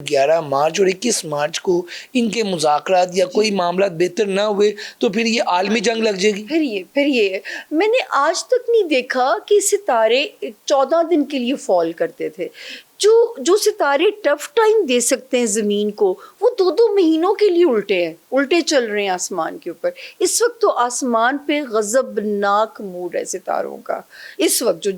11 مارچ اور 21 مارچ کو ان کے مذاکرات یا کوئی معاملات بہتر نہ ہوئے تو پھر یہ عالمی جنگ لگ جائے گی. پھر یہ میں نے آج تک نہیں دیکھا کہ ستارے 14 دن کے لیے فال کرتے تھے. جو ستارے ٹف ٹائم دے سکتے ہیں زمین کو وہ 2 مہینوں کے لیے الٹے چل رہے ہیں آسمان کے اوپر. اس وقت تو آسمان پہ غضبناک موڈ ہے ستاروں کا. اس وقت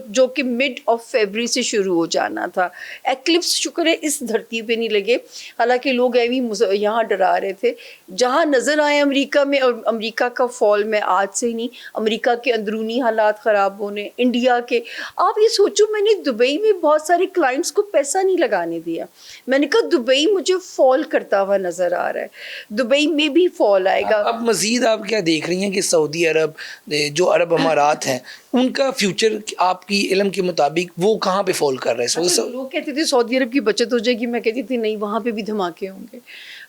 جو کہ مڈ آف فیبری سے شروع ہو جانا تھا. ایکلپس شکر ہے اس دھرتی پہ نہیں لگے, حالانکہ لوگ یہاں ڈرا رہے تھے. جہاں نظر آئے امریکہ میں, اور امریکہ کا فال میں آج سے نہیں, امریکہ کے اندرونی حالات خراب ہونے, انڈیا کے. آپ یہ سوچو, میں نے دبئی میں بہت سارے کلائنٹس کو پیسہ نہیں لگانے دیا. میں نے کہا دبئی مجھے فال کرتا ہوا نظر آ رہا ہے, دبئی میں بھی فال آئے گا. اب مزید آپ کیا دیکھ رہی ہیں کہ سعودی عرب, جو عرب امارات ہیں, ان کا فیوچر آپ کی علم کے مطابق وہ کہاں پہ فال کر رہے ہیں؟ لوگ کہتے تھے سعودی عرب کی بچت ہو جائے گی, میں کہتی تھی نہیں, وہاں پہ بھی دھماکے ہوں گے.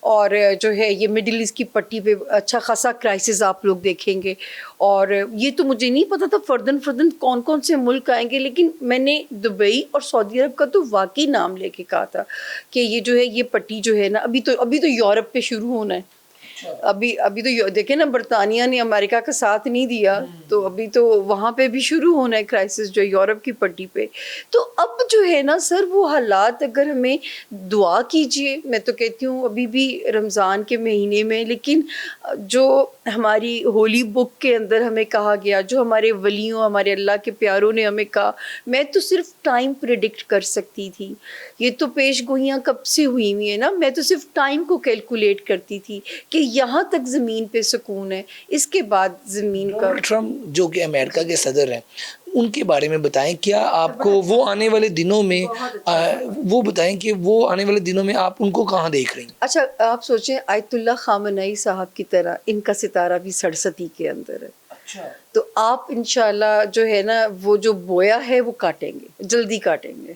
اور جو ہے یہ مڈل ایسٹ کی پٹی پہ اچھا خاصا کرائسس آپ لوگ دیکھیں گے. اور یہ تو مجھے نہیں پتا تھا فردن کون سے ملک آئیں گے, لیکن میں نے دبئی اور سعودی عرب کا تو واقعی نام لے کے کہا تھا کہ یہ جو ہے یہ پٹی جو ہے نا, ابھی تو یورپ پہ شروع ہونا ہے. ابھی تو دیکھیں نا, برطانیہ نے امریکہ کا ساتھ نہیں دیا, تو ابھی تو وہاں پہ بھی شروع ہونا ہے کرائسس جو یورپ کی پٹی پہ. تو اب جو ہے نا سر, وہ حالات اگر ہمیں دعا کیجئے. میں تو کہتی ہوں ابھی بھی رمضان کے مہینے میں, لیکن جو ہماری ہولی بک کے اندر ہمیں کہا گیا, جو ہمارے ولیوں ہمارے اللہ کے پیاروں نے ہمیں کہا, میں تو صرف ٹائم پریڈکٹ کر سکتی تھی. یہ تو پیش گوئیاں کب سے ہوئی ہوئی ہیں نا, میں تو صرف ٹائم کو کیلکولیٹ کرتی تھی کہ یہاں تک زمین پہ سکون ہے, اس کے بعد زمین کا. ٹرمپ جو کہ امریکہ کے صدر ہیں, ان کے بارے میں بتائیں, کیا آپ کو وہ آنے والے دنوں میں وہ بتائیں کہ وہ آنے والے دنوں میں آپ ان کو کہاں دیکھ رہی ہیں؟ اچھا آپ سوچیں, آیت اللہ خامنئی صاحب کی طرح ان کا ستارہ بھی 67 کے اندر ہے. تو آپ انشاءاللہ جو ہے نا, وہ جو بویا ہے وہ کاٹیں گے, جلدی کاٹیں گے.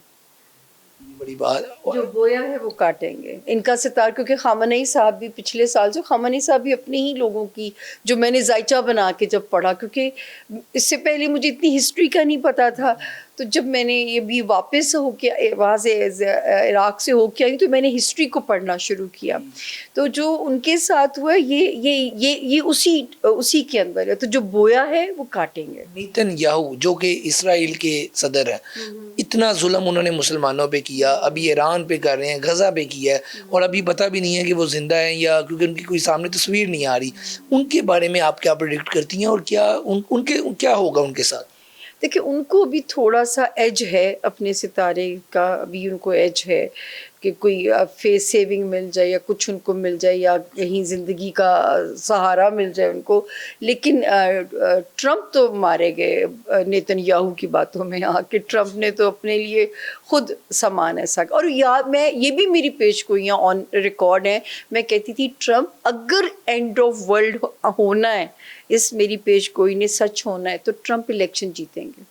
بڑی بات, جو بویا ہے وہ کاٹیں گے ان کا ستارہ. کیونکہ خامنئی صاحب بھی پچھلے سال, جو خامنئی صاحب بھی اپنے ہی لوگوں کی, جو میں نے ذائچہ بنا کے جب پڑھا, کیونکہ اس سے پہلے مجھے اتنی ہسٹری کا نہیں پتا تھا, تو جب میں نے یہ بھی واپس ہو کے وہاں سے عراق سے ہو کے آئی, تو میں نے ہسٹری کو پڑھنا شروع کیا. تو جو ان کے ساتھ ہوا یہ اسی کے اندر ہے. تو جو بویا ہے وہ کاٹیں گے. نیتن یاہو جو کہ اسرائیل کے صدر ہیں, اتنا ظلم انہوں نے مسلمانوں پہ کیا, ابھی ایران پہ کر رہے ہیں, غزہ پہ کیا ہے, اور ابھی پتہ بھی نہیں ہے کہ وہ زندہ ہیں یا, کیونکہ ان کی کوئی سامنے تصویر نہیں آ رہی. ان کے بارے میں آپ کیا پریڈکٹ کرتی ہیں, اور کیا ہوگا ان کے ساتھ؟ دیکھیں, ان کو بھی تھوڑا سا ایج ہے اپنے ستارے کا, ابھی ان کو ایج ہے کہ کوئی فیس سیونگ مل جائے یا کچھ ان کو مل جائے, یا کہیں زندگی کا سہارا مل جائے ان کو. لیکن ٹرمپ تو مارے گئے نیتن یاہو کی باتوں میں آ کے. ٹرمپ نے تو اپنے لیے خود سامان ایسا, اور میں یہ بھی میری پیش گوئیاں آن ریکارڈ ہیں, میں کہتی تھی ٹرمپ اگر اینڈ آف ورلڈ ہونا ہے, اس میری پیش گوئی نے سچ ہونا ہے, تو ٹرمپ الیکشن جیتیں گے.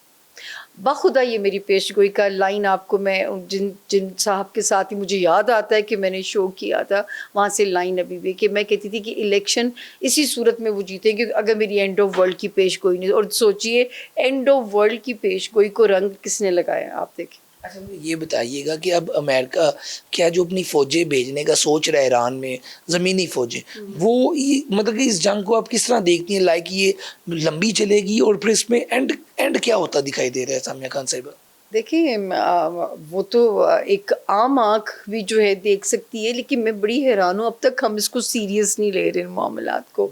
بخدا یہ میری پیش گوئی کا لائن آپ کو میں جن صاحب کے ساتھ ہی مجھے یاد آتا ہے کہ میں نے شو کیا تھا, وہاں سے لائن ابھی بھی, کہ میں کہتی تھی کہ الیکشن اسی صورت میں وہ جیتیں گے اگر میری اینڈ آف ورلڈ کی پیش گوئی نہیں. اور سوچئے اینڈ آف ورلڈ کی پیش گوئی کو رنگ کس نے لگایا, آپ دیکھیں. اچھا مجھے یہ بتائیے گا کہ اب امریکہ کیا جو اپنی فوجیں بھیجنے کا سوچ رہا ہے ایران میں, زمینی فوجیں, وہ مطلب کہ اس جنگ کو آپ کس طرح دیکھتی ہیں؟ لائک یہ لمبی چلے گی, اور پھر اس میں اینڈ کیا ہوتا دکھائی دے رہا ہے سامیہ خان صاحبہ؟ دیکھیں, وہ تو ایک عام آنکھ بھی جو ہے دیکھ سکتی ہے, لیکن میں بڑی حیران ہوں, اب تک ہم اس کو سیریس نہیں لے رہے ان معاملات کو.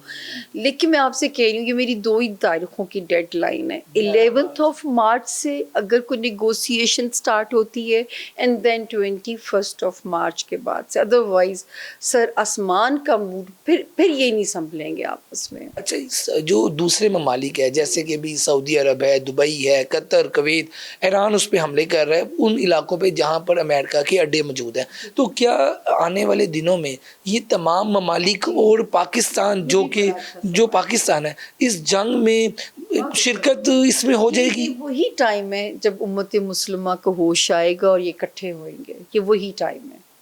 لیکن میں آپ سے کہہ رہی ہوں کہ میری 2 ہی تاریخوں کی ڈیڈ لائن ہے. 11 مارچ سے اگر کوئی نیگوسیشن سٹارٹ ہوتی ہے, اینڈ دین 21 مارچ کے بعد سے, ادروائز سر آسمان کا موڈ پھر یہ نہیں سنبھلیں گے آپس میں. اچھا, جو دوسرے ممالک ہے جیسے کہ بھی سعودی عرب ہے, دبئی ہے, قطر, کویت, ایران اس پہ حملے کر رہا ہے, ان علاقوں پہ جہاں پر امریکہ کے اڈے موجود ہیں, تو کیا آنے والے دنوں میں یہ تمام ممالک اور پاکستان جو پاکستان ہے, اس جنگ میں شرکت اس میں ہو جائے گی؟ وہی ٹائم ہے جب امت مسلمہ کو ہوش آئے گا اور یہ اکٹھے ہوئیں گے, یہ وہی ٹائم ہے.